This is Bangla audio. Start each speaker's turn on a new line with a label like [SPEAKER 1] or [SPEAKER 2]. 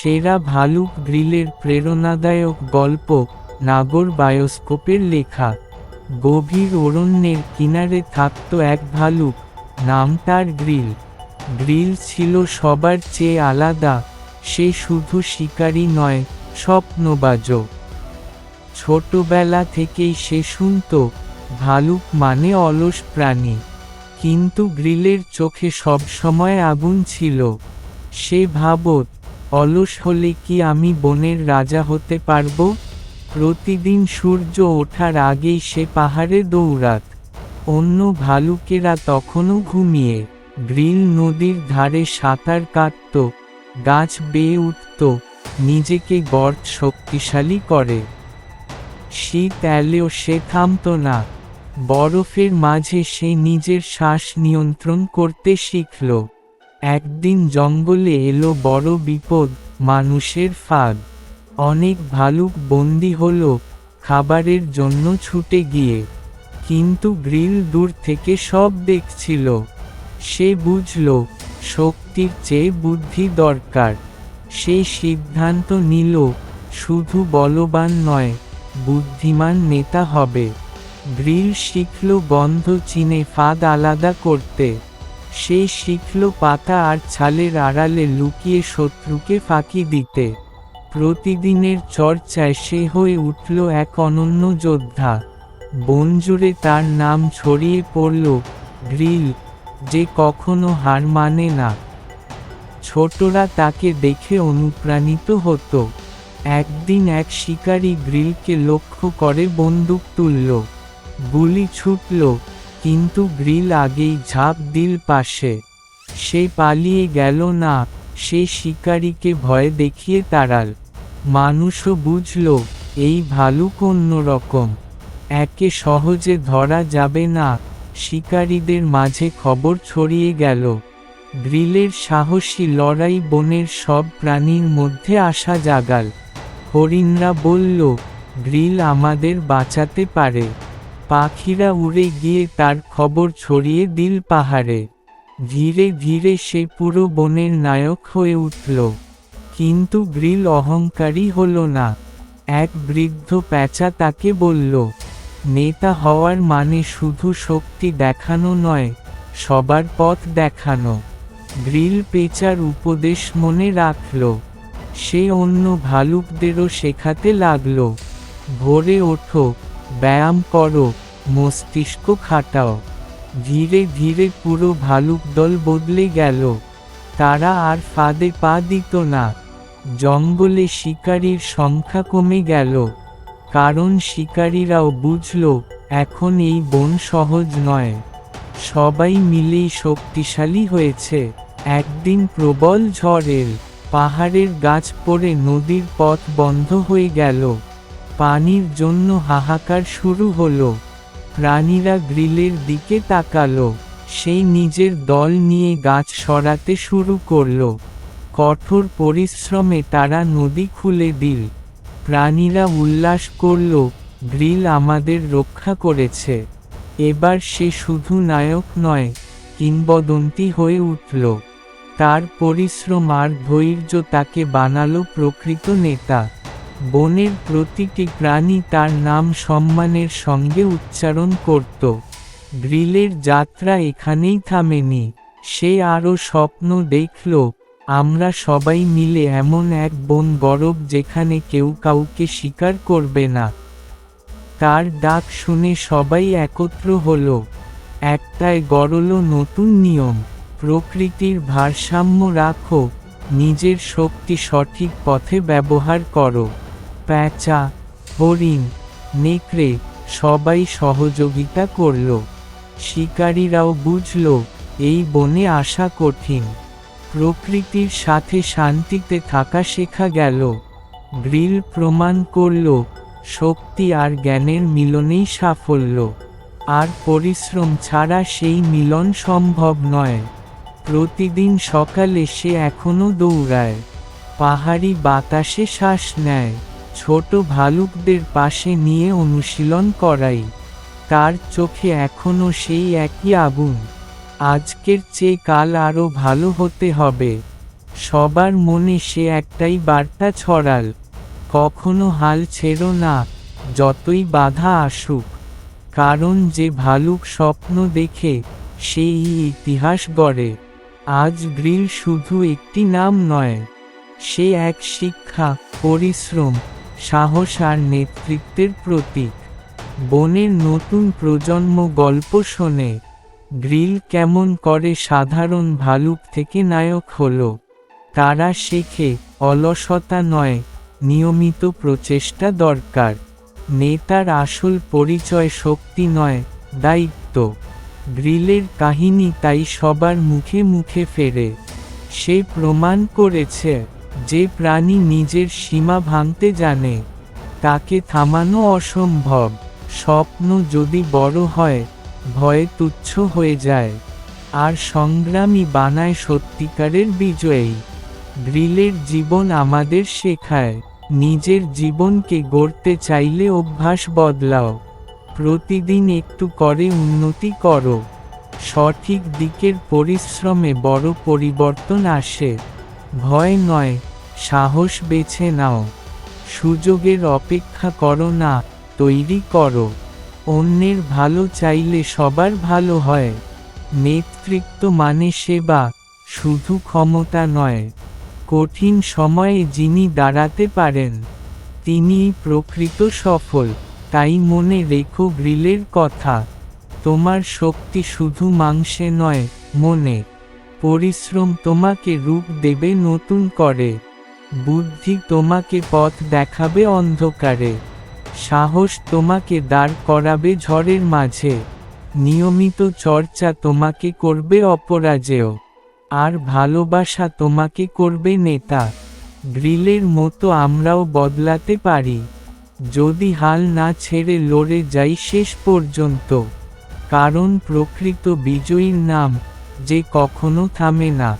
[SPEAKER 1] সেরা ভালুক গ্রিলের প্রেরণাদায়ক গল্প নাগর বায়োস্কোপের লেখা। গভীর অরণ্যের কিনারে থাকত এক ভালুক, নাম তার গ্রিল। গ্রিল ছিল সবার চেয়ে আলাদা, সে শুধু শিকারী নয়, স্বপ্নবাজও। ছোটবেলা থেকেই সে শুনত, ভালুক মানে অলস প্রাণী। কিন্তু গ্রিলের চোখে সবসময় আগুন ছিল। সে ভাবত, অলস হলে কি আমি বনের রাজা হতে পারব? প্রতিদিন সূর্য ওঠার আগেই সে পাহাড়ে দৌড়াত। অন্য ভালুকেরা তখনও ঘুমিয়ে। গ্রিল নদীর ধারে সাঁতার কাটত, গাছ বেয়ে উঠত, নিজেকে গর্ত শক্তিশালী করে। শীত এলেও সে থামত না। বরফের মাঝে সে নিজের শ্বাস নিয়ন্ত্রণ করতে শিখল। একদিন জঙ্গলে এলো বড় বিপদ, মানুষের ফাঁদ। অনেক ভালুক বন্দী হলো, খাবারের জন্য ছুটে গিয়ে। কিন্তু গ্রিল দূর থেকে সব দেখছিল। সে বুঝল, শক্তির চেয়ে বুদ্ধি দরকার। সে সিদ্ধান্ত নিল, শুধু বলবান নয়, বুদ্ধিমান নেতা হবে। গ্রিল শিখল গন্ধ চিনে ফাঁদ আলাদা করতে। সে শিখল পাতা আর ছালের আড়ালে লুকিয়ে শত্রুকে ফাঁকি দিতে। প্রতিদিনের চর্চায় সে হয়ে উঠল এক অনন্য যোদ্ধা। বনজুড়ে তার নাম ছড়িয়ে পড়ল, গ্রিল, যে কখনো হার মানে না। ছোটরা তাকে দেখে অনুপ্রাণিত হতো। একদিন এক শিকারী গ্রিলকে লক্ষ্য করে বন্দুক তুলল। গুলি ছুটল, কিন্তু গ্রিল আগেই ঝাঁপ দিল পাশে। সে পালিয়ে গেল না, সে শিকারীকে ভয় দেখিয়ে তাড়াল। মানুষও বুঝল, এই ভালুক অন্যরকম। একে সহজে ধরা যাবে না। শিকারীদের মাঝে খবর ছড়িয়ে গেল, গ্রিলের সাহসী লড়াই বনের সব প্রাণীর মধ্যে আশা জাগাল। হরিণরা বলল, গ্রিল আমাদের বাঁচাতে পারে। পাখিরা উড়ে গিয়ে তার খবর ছড়িয়ে দিল পাহাড়ে। ধীরে ধীরে সে পুরো বনের নায়ক হয়ে উঠল। কিন্তু গ্রিল অহংকারী হল না। এক বৃদ্ধ পেঁচা তাকে বলল, নেতা হওয়ার মানে শুধু শক্তি দেখানো নয়, সবার পথ দেখানো। গ্রিল পেঁচার উপদেশ মনে রাখল। সে অন্য ভালুকদেরও শেখাতে লাগল, ভোরে ওঠো, ব্যায়াম করো, মস্তিষ্ক খাটাও। ধীরে ধীরে পুরো ভালুক দল বদলে গেল। তারা আর ফাঁদে পা দিত না। জঙ্গলে শিকারীর সংখ্যা কমে গেল, কারণ শিকারীরাও বুঝল, এখন এই বন সহজ নয়। সবাই মিলেই শক্তিশালী হয়েছে। একদিন প্রবল ঝড় এল, পাহাড়ের গাছ পড়ে নদীর পথ বন্ধ হয়ে গেল। পানির জন্য হাহাকার শুরু হলো। প্রাণীরা গ্রিলের দিকে তাকালো। সেই নিজের দল নিয়ে গাছ সরাতে শুরু করল। কঠোর পরিশ্রমে তারা নদী খুলে দিল। প্রাণীরা উল্লাস করল, গ্রিল আমাদের রক্ষা করেছে। এবার সে শুধু নায়ক নয়, কিংবদন্তি হয়ে উঠল। তার পরিশ্রম আর ধৈর্য তাকে বানালো প্রকৃত নেতা। বনের প্রতিটি প্রাণী তার নাম সম্মানের সঙ্গে উচ্চারণ করত। গ্রিলের যাত্রা এখানেই থামেনি। সে আরও স্বপ্ন দেখল, আমরা সবাই মিলে এমন এক বন গড়ব যেখানে কেউ কাউকে স্বীকার করবে না। তার ডাক শুনে সবাই একত্র হলো। একটাই গড়ল নতুন নিয়ম, প্রকৃতির ভারসাম্য রাখো, নিজের শক্তি সঠিক পথে ব্যবহার করো। পেঁচা, হরিণ, নেকড়ে সবাই সহযোগিতা করল। শিকারীরাও বুঝল, এই বনে আসা কঠিন। প্রকৃতির সাথে শান্তিতে থাকা শেখা গেল। গ্রিল প্রমাণ করল, শক্তি আর জ্ঞানের মিলনেই সাফল্য। আর পরিশ্রম ছাড়া সেই মিলন সম্ভব নয়। প্রতিদিন সকালে সে এখনো দৌড়ায়, পাহাড়ি বাতাসে শ্বাস নেয়, ছোট ভালুকদের পাশে নিয়ে অনুশীলন করাই। তার চোখে এখনো সেই একই আগুন, আজকের চেয়ে কাল আরও ভালো হতে হবে। সবার মনে সে একটাই বার্তা ছড়াল, কখনো হাল ছেড়ো না, যতই বাধা আসুক। কারণ যে ভালুক স্বপ্ন দেখে, সেই ইতিহাস গড়ে। আজ গ্রিল শুধু একটি নাম নয়, সে এক শিক্ষা, পরিশ্রম, সাহস আর নেতৃত্বের প্রতীক। বনের নতুন প্রজন্ম গল্প শোনে, গ্রিল কেমন করে সাধারণ ভালুক থেকে নায়ক হলো। তারা শেখে, অলসতা নয়, নিয়মিত প্রচেষ্টা দরকার। নেতার আসল পরিচয় শক্তি নয়, দায়িত্ব। গ্রিলের কাহিনী তাই সবার মুখে মুখে ফেরে। সে প্রমাণ করেছে, যে প্রাণী নিজের সীমা ভাঙতে জানে, তাকে থামানো অসম্ভব। স্বপ্ন যদি বড় হয়, ভয়ে তুচ্ছ হয়ে যায়, আর সংগ্রামী বানায় সত্যিকারের বিজয়ী। গ্রিলের জীবন আমাদের শেখায়, নিজের জীবনকে গড়তে চাইলে অভ্যাস বদলাও। প্রতিদিন একটু করে উন্নতি করো। সঠিক দিকের পরিশ্রমে বড় পরিবর্তন আসে। ভয় নয়, সাহস বেছে নাও। সুযোগের অপেক্ষা করো না, তৈরি করো। অন্যের ভালো চাইলে সবার ভালো হয়। নেতৃত্ব মানে সেবা, শুধু ক্ষমতা নয়। কঠিন সময়ে যিনি দাঁড়াতে পারেন, তিনিই প্রকৃত সফল। তাই মনে রেখো গ্রিলের কথা, তোমার শক্তি শুধু মাংসে নয়, মনে। পরিশ্রম তোমাকে রূপ দেবে নতুন করে। বুদ্ধি তোমাকে পথ দেখাবে অন্ধকারে। সাহস তোমাকে দাঁড় করাবে ঝড়ের মাঝে। নিয়মিত চর্চা তোমাকে করবে অপরাজেয়। আর ভালোবাসা তোমাকে করবে নেতা। গ্রিলের মতো আমরাও বদলাতে পারি, যদি হাল না ছেড়ে লড়ে যাই শেষ পর্যন্ত। কারণ প্রকৃত বিজয়ীর নাম, যে কখনো থামে না।